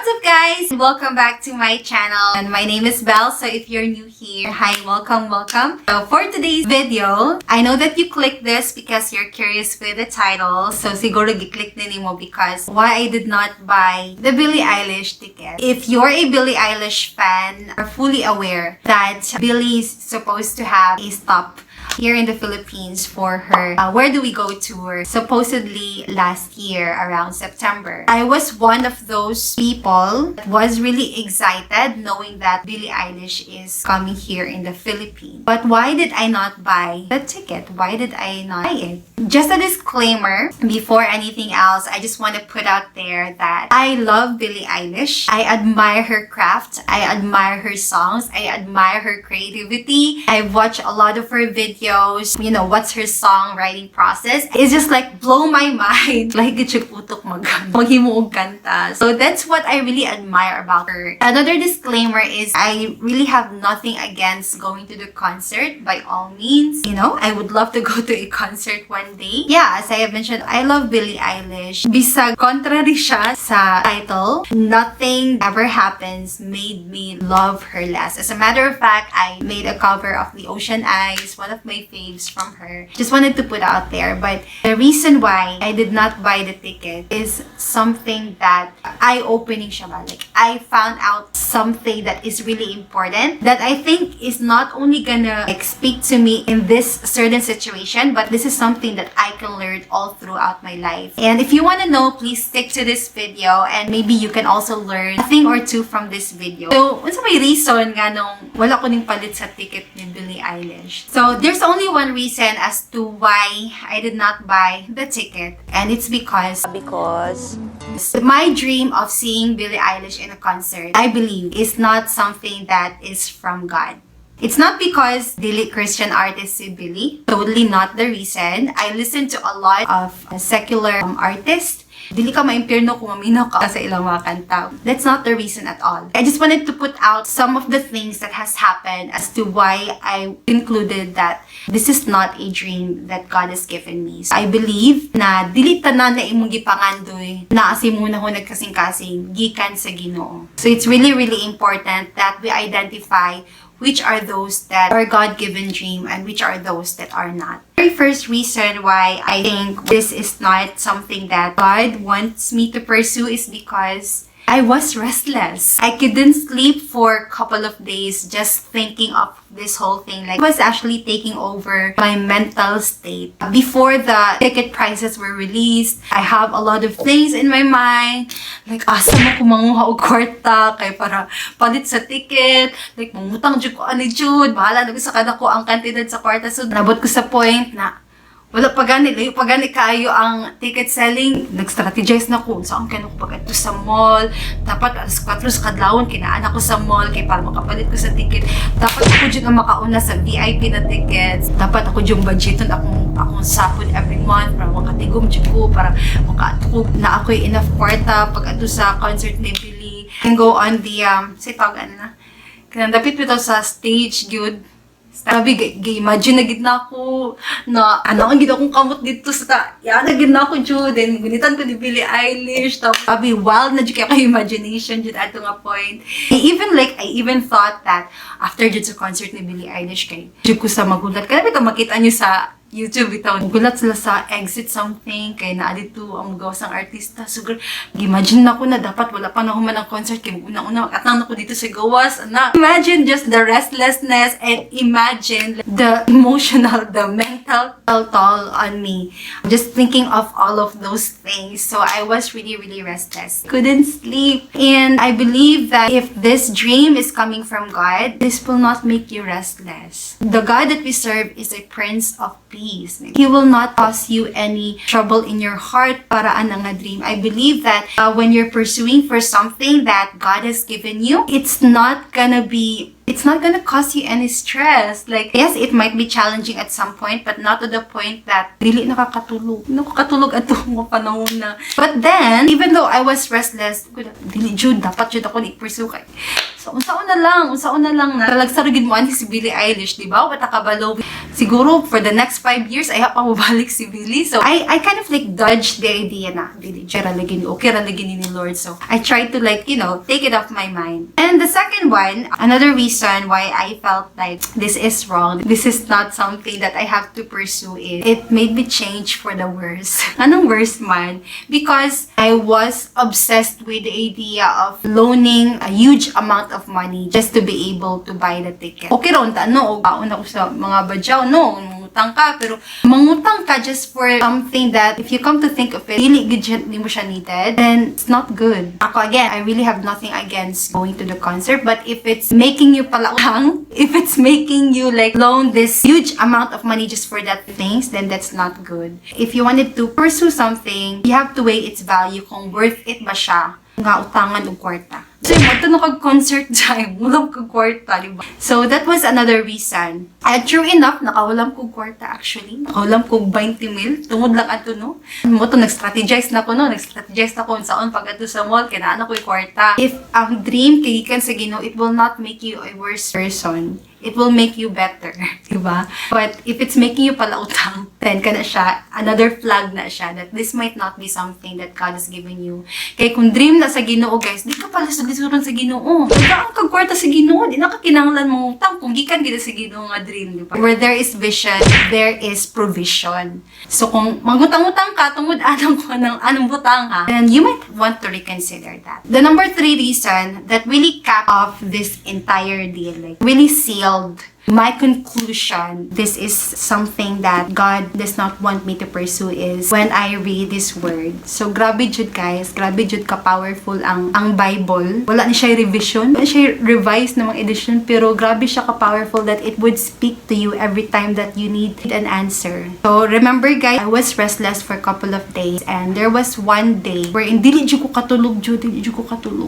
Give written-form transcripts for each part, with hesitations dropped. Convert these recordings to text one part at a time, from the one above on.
What's up guys? Welcome back to my channel and my name is Belle. So if you're new here, hi, welcome. So for today's video, I know that you clicked this because you're curious with the title. So siguro gi-click din mo because why I did not buy the Billie Eilish ticket. If you're a Billie Eilish fan, are fully aware that Billie's supposed to have a stop here in the Philippines for her Where Do We Go tour, supposedly last year around September. I was one of those people that was really excited knowing that Billie Eilish is coming here in the Philippines. But why did I not buy the ticket? Why did I not buy it? Just a disclaimer, before anything else, I just want to put out there that I love Billie Eilish. I admire her craft. I admire her songs. I admire her creativity. I watch a lot of her videos. You know, what's her songwriting process? It's just like blow my mind. Like putok maghimuog kanta. So that's what I really admire about her. Another disclaimer is I really have nothing against going to the concert by all means. You know, I would love to go to a concert one day. Yeah, as I have mentioned, I love Billie Eilish. Bisag contrary siya sa title, nothing ever happens made me love her less. As a matter of fact, I made a cover of The Ocean Eyes, one of my faves from her. Just wanted to put out there. But the reason why I did not buy the ticket is something that eye-opening siya ba. Like, I found out something that is really important that I think is not only gonna speak to me in this certain situation, but this is something that I can learn all throughout my life. And if you want to know, please stick to this video and maybe you can also learn a thing or two from this video. So, unsa may reason nga nung wala ko ning palit sa ticket ni Billie Eilish. So, there's only one reason as to why I did not buy the ticket, and it's because my dream of seeing Billie Eilish in a concert, I believe, is not something that is from God. It's not because dili Christian artist si Billie. Totally not the reason. I listen to a lot of secular artists. Dili ka maimpirno kung mamino ka sa ilang mga kanta. That's not the reason at all. I just wanted to put out some of the things that has happened as to why I concluded that this is not a dream that God has given me. So I believe na dili tanan na imong gipangandoy na asi muna ho nagkasing-kasing gikan sa Ginoo. So it's really important that we identify which are those that are God-given dream and which are those that are not. The very first reason why I think this is not something that God wants me to pursue is because I was restless. I couldn't sleep for a couple of days just thinking of this whole thing. Like, it was actually taking over my mental state. Before the ticket prices were released, I have a lot of things in my mind. Like, asa mo kumanguha og kwarta kay para palit sa ticket. Like, mangutang jud ko ani jud. Bahala na ko sa kada ko ang kantidad sa kwarta. So, nabot ko sa point na wala pa gani, layo pa gani kayo ang ticket selling. Nag-strategize na ko. Saan ka ko pag sa mall. Dapat alas 4 sa kadlawon, kinaan ako sa mall kay para makapalit ko sa ticket. Dapat ako dyan ang makauna sa VIP na tickets. Dapat ako dyan budgeton akong sapod every month para makatigom dyan ko, para makaatog na ako'y enough kwarta pag ato sa concert ni Billie. And go on the, say tawag na. Kinandapit ito sa stage, good. Sabi, imagine na gid na ako na ano ang gid akong kamot dito sa na gid na ako jud, then gunitan ko ni Billie Eilish. Tapos sabi, wild na jud kay imagination jud ato nga point. I even thought that after jud sa concert ni Billie Eilish kay jud ko sa magulat. Kaya bitaw makita niyo sa YouTube bitaw. Magulat sila sa exit something kay naa dito ang gawas ang artista. So imagine na ko na dapat wala pa na human ang concert kay una-una makatang na ko dito sa gawas. Imagine just the restlessness and imagine the emotional, the mental toll on me. Just thinking of all of those things. So I was really restless. Couldn't sleep. And I believe that if this dream is coming from God, this will not make you restless. The God that we serve is a Prince of Peace. He will not cause you any trouble in your heart para anang dream. I believe that when you're pursuing for something that God has given you, it's not gonna be it's not gonna cause you any stress. Like, yes, it might be challenging at some point, but not to the point that dili nakakatulog. Nakakatulog at mga panahon na. But then, even though I was restless, dili jud, dapat jud ako i-pursue kay. So, unsaon na lang na talagsarugid mo ani si Billie Eilish, di ba? Wata kabalo. Siguro, for the next 5 years, ay pa mabalik si Billie. So, I kind of like dodged the idea na, Billie, okay ra lagi ni Lord. So, I tried to like, take it off my mind. And the second one, another reason why I felt like this is wrong, this is not something that I have to pursue, it made me change for the worse. Anong worse man? Because I was obsessed with the idea of loaning a huge amount of money just to be able to buy the ticket. Okay ron, no, baon ako sa mga badyaw, no, mangutang ka, pero mangutang ka just for something that, if you come to think of it, really di mo siya needed, then it's not good. Ako, again, I really have nothing against going to the concert, but if it's making you palautang, if it's making you like loan this huge amount of money just for that things, then that's not good. If you wanted to pursue something, you have to weigh its value, kung worth it ba siya, nga utangan o kwarta. So, ito na kag-concert dyan, walang kag-kwarta, diba? So, that was another reason. And true enough, nakawalam kong kwarta actually. Nakawalam kong 20 mil. Tungod lang ato, no? Mo to, nag-strategize na ko, no? Nag-strategize na ko saan pag ato sa mall, kinaan ako yung kwarta. If ang dream kagikan sa Ginoo, it will not make you a worse person. It will make you better, diba? But if it's making you palautang, then kana siya, another flag na siya that this might not be something that God has given you. Kaya kung dream na sa Ginoo, guys, di ka pala sulisuran sa Ginoo. Pagka ang kagkwarta sa Ginoo, di na ka kinahanglan mong utang kung gikan gina sa Ginoo nga dream, diba? Where there is vision, there is provision. So kung magutang-utang ka, tungod anong ko anong butang ha, then you might want to reconsider that. The number 3 reason that really capped off this entire deal, like really sealed my conclusion, this is something that God does not want me to pursue, is when I read this word. So, grabe jud guys, grabe jud ka-powerful ang Bible. Wala ni siya revision, wala siya revise na mga edition, pero grabe siya ka-powerful that it would speak to you every time that you need an answer. So, remember guys, I was restless for a couple of days, and there was one day wherein dili jud ko katulog.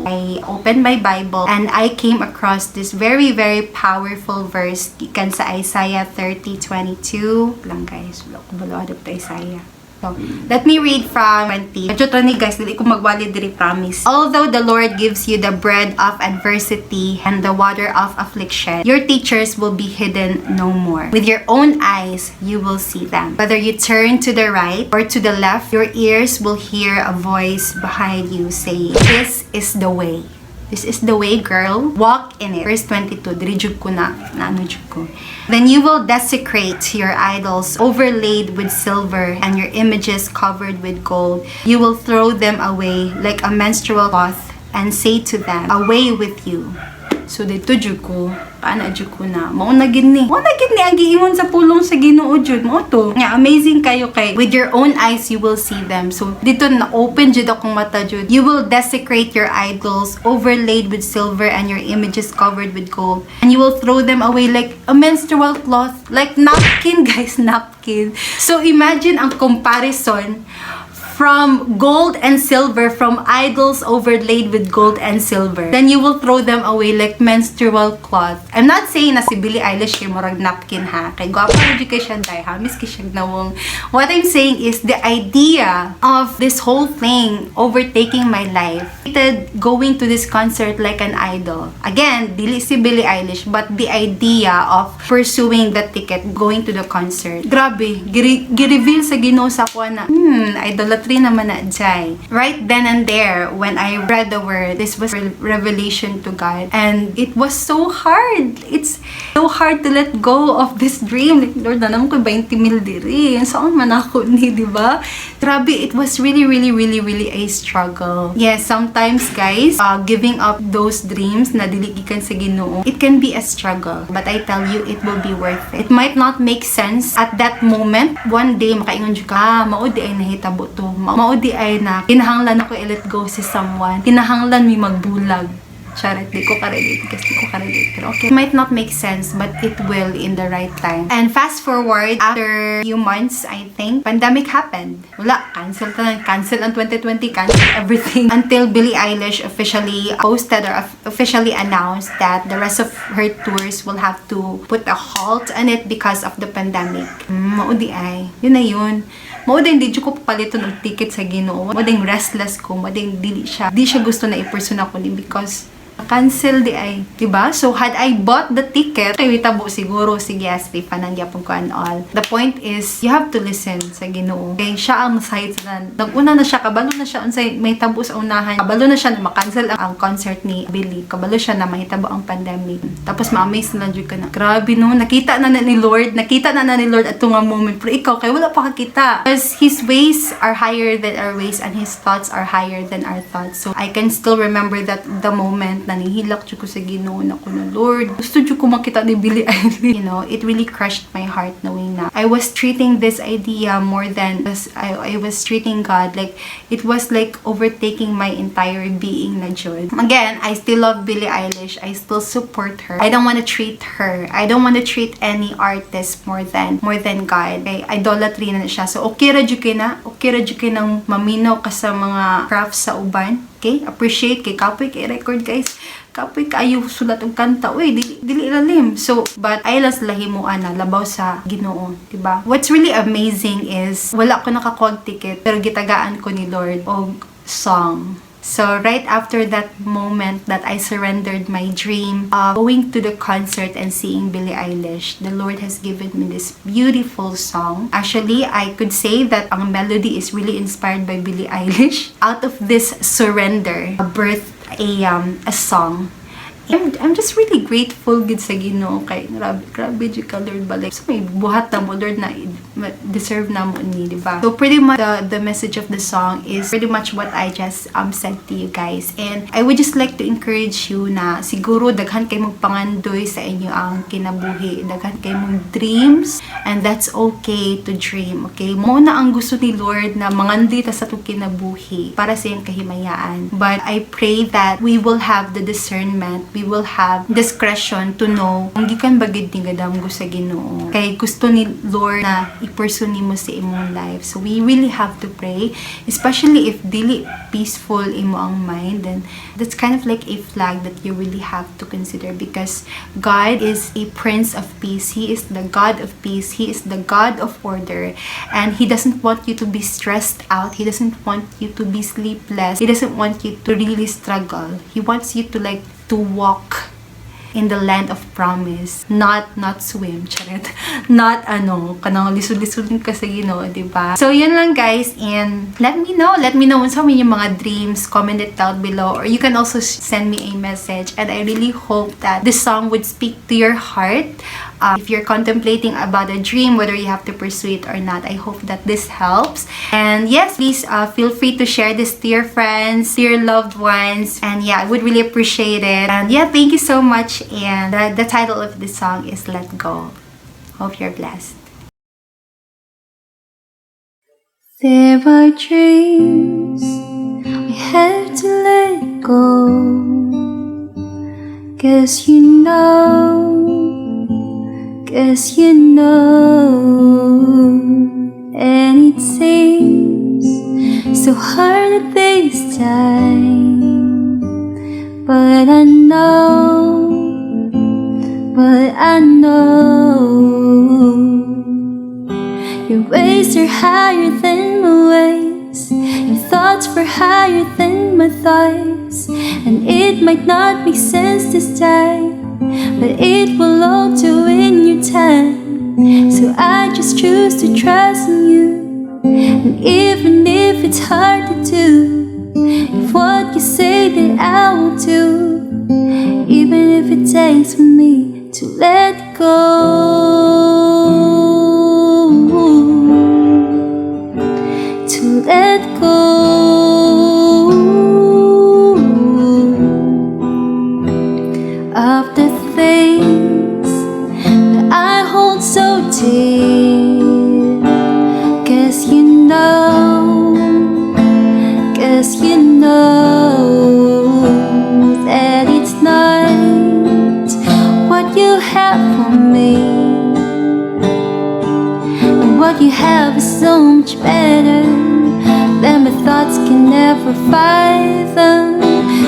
I opened my Bible, and I came across this very, very powerful verse gikan sa Isaiah 30:22 lang guys. Wala ko Isaiah. So, let me read from 20. Medyo ni guys, dili ko magwali diri, promise. Although the Lord gives you the bread of adversity and the water of affliction, your teachers will be hidden no more. With your own eyes, you will see them. Whether you turn to the right or to the left, your ears will hear a voice behind you saying, "This is the way. This is the way, girl. Walk in it." Verse 22. Dirijug ko na. Naanujug ko. "Then you will desecrate your idols overlaid with silver and your images covered with gold. You will throw them away like a menstrual cloth and say to them, 'Away with you.'" So, dito jud ko, paano jud ko na, mauna gid ni ang giingon sa pulong sa Ginoo jud mo to. Nga, amazing kayo kay, with your own eyes you will see them. So, dito na open jud akong mata jud. You will desecrate your idols overlaid with silver and your images covered with gold, and you will throw them away like a menstrual cloth, like napkin guys, napkin. So, imagine ang comparison from gold and silver, from idols overlaid with gold and silver. Then you will throw them away like menstrual cloth. I'm not saying na si Billie Eilish yung murag napkin ha. Kay gwapa na dyan kay siya day ha. Miss kay siya nawong. What I'm saying is the idea of this whole thing overtaking my life. Going to this concert like an idol. Again, dili si Billie Eilish, but the idea of pursuing the ticket, going to the concert. Grabe, gi-reveal sa Ginoo sa ko na, idolatry naman na jay. Right then and there, when I read the word, this was revelation to God. And it was so hard. It's so hard to let go of this dream. Like, Lord, nanam ko 20 mil diri. Saan man ako ni, di ba? Grabe, it was really, really, really, really a struggle. Yes, sometimes, guys, giving up those dreams na dili gikan sa Ginoo, it can be a struggle. But I tell you, it will be worth it. It might not make sense at that moment. One day, makaingon ka, maudi ay nahitabo to. Maudi ay na kinahanglan ako i-let go si someone. Kinahanglan mi magbulag. Charot, di ko ka-relate kasi di ko ka-relate. Pero okay. It might not make sense, but it will in the right time. And fast forward, after few months, I think, pandemic happened. Wala, cancel ang 2020, cancel everything. Until Billie Eilish officially posted or officially announced that the rest of her tours will have to put a halt on it because of the pandemic. Maudi ay. Yun na yun. Mauding di ko papalito ng ticket sa Ginoo. Mauding restless ko. Mauding di siya gusto na i-person ako ni because cancel di ay, diba? So, had I bought the ticket, kay tabo siguro, sige, yes, refund gyapon ko and all. The point is, you have to listen sa Ginoo. Kay siya ang side sa nag-una na siya, kabalo na siya, unsay may tabo sa unahan. Kabalo na siya na makancel ang concert ni Billie. Kabalo siya na mahitabo ang pandemic. Tapos, ma-amaze na lang ka na. Grabe no, nakita na ni Lord at nga moment. Pero ikaw, kay wala pa kakita. Because His ways are higher than our ways and His thoughts are higher than our thoughts. So, I can still remember that the moment nanihilak ko sa Ginoo na ko na, Lord, gusto ko makita ni Billie Eilish. You know, it really crushed my heart knowing na I was treating this idea more than I was treating God. Like, it was like overtaking my entire being na jud. Again, I still love Billie Eilish. I still support her. I don't want to treat her. I don't want to treat any artist more than God. Okay, idolatry na siya. So, okay ra jud kay na. Okay ra jud kay nang maminaw ka sa mga crafts sa uban. Okay? Appreciate kay kapoy kay record, guys. Kapoy kaayo sulat og kanta. Uy, dili ilalim. So, but ay las lahimuan na labaw sa Ginoo, diba? What's really amazing is wala ko nakakuha ticket pero gitagaan ko ni Lord og song. So, right after that moment that I surrendered my dream of going to the concert and seeing Billie Eilish, the Lord has given me this beautiful song. Actually, I could say that ang melody is really inspired by Billie Eilish. Out of this surrender, birthed a song. I'm just really grateful gid sa Ginoo kay grabe jud ka Lord balik. So may buhat na mo Lord na deserve na mo ni, diba? So pretty much the message of the song is pretty much what I just said to you guys. And I would just like to encourage you na siguro daghan kay mong pangandoy sa inyo ang kinabuhi. Daghan kay mong dreams and that's okay to dream. Okay? Mo na ang gusto ni Lord na mangandoy ta sa itong kinabuhi para sa iyang kahimayaan. But I pray that we will have the discernment, we will have discretion to know kung gikan bagid ni gadamgo sa Ginoo. Kay gusto ni Lord na i-pursue nimo sa imong life. So we really have to pray, especially if dili peaceful imo ang mind, then that's kind of like a flag that you really have to consider because God is a Prince of Peace. He is the God of peace. He is the God of order. And He doesn't want you to be stressed out. He doesn't want you to be sleepless. He doesn't want you to really struggle. He wants you to walk in the land of promise, not swim, charet. Not kanang lisod-lisodin ka sa Ginoo, diba? So yun lang guys, and let me know unsa man yung mga dreams, comment it down below, or you can also send me a message. And I really hope that this song would speak to your heart. If you're contemplating about a dream, whether you have to pursue it or not, I hope that this helps. And yes, please feel free to share this to your friends, to your loved ones. And yeah, I would really appreciate it. And yeah, thank you so much. And the title of this song is Let Go. Hope you're blessed. There are dreams we have to let go. Guess you know. And it seems so hard at this time, but I know your ways are higher than my ways, your thoughts were higher than my thoughts, and it might not make sense this time, but it will all do in your time. So I just choose to trust in you. And even if it's hard to do, if what you say that I will do, even if it takes for me to let go, to let go. Of the things that I hold so dear, guess you know that it's much better than my thoughts can never fathom.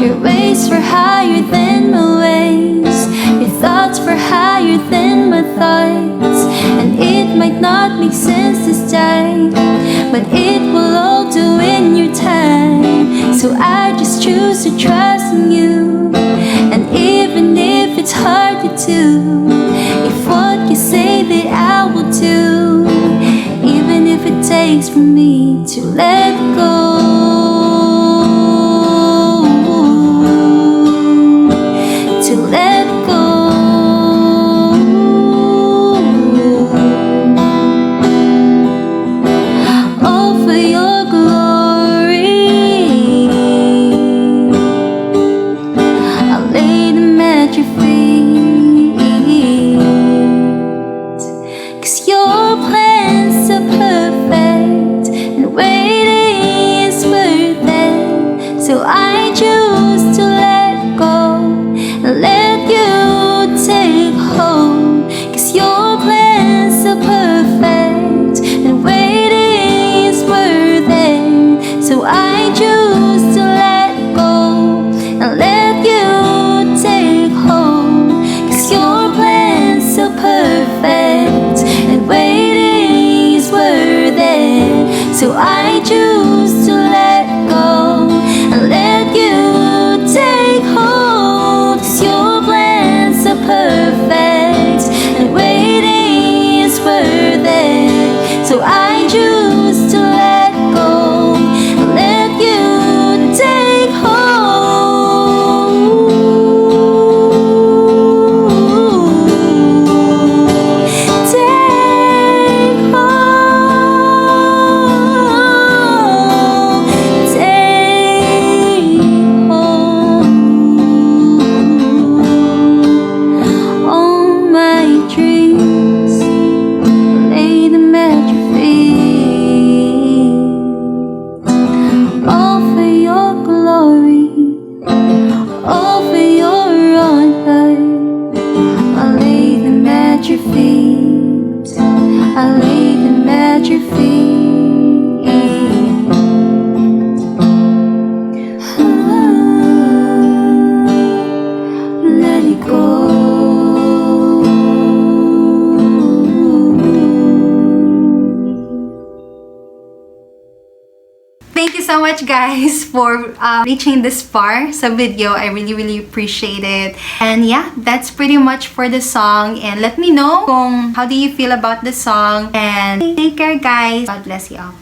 Your ways were higher than my ways, your thoughts were higher than my thoughts. And it might not make sense this time, but it will all do in your time. So I just choose to trust in you. And even if it's hard to do, if what you say that I will do, even if it takes for me to let go, to let go. All for your glory, I'll lay them at your feet. 'Cause your plans are perfect, and waiting is worth it. So I choose to let go and let you take hold. 'Cause your plans are perfect, and waiting is worth it. So I choose to let go and let you take hold. 'Cause your plans are perfect, and waiting is worth it. So I choose to let go and let you take hold. 'Cause your plans are perfect, and waiting is worth it. So I choose to let go and let you take hold. Take hold, take hold. All my dreams, lay them at your feet. All for your glory, all for your honor, I'll lay them at your feet. I'll lay them at your feet. Let it go. Thank you so much guys for reaching this far sa video. I really appreciate it. And yeah, that's pretty much for the song. And let me know kung how do you feel about the song. And take care guys. God bless you all.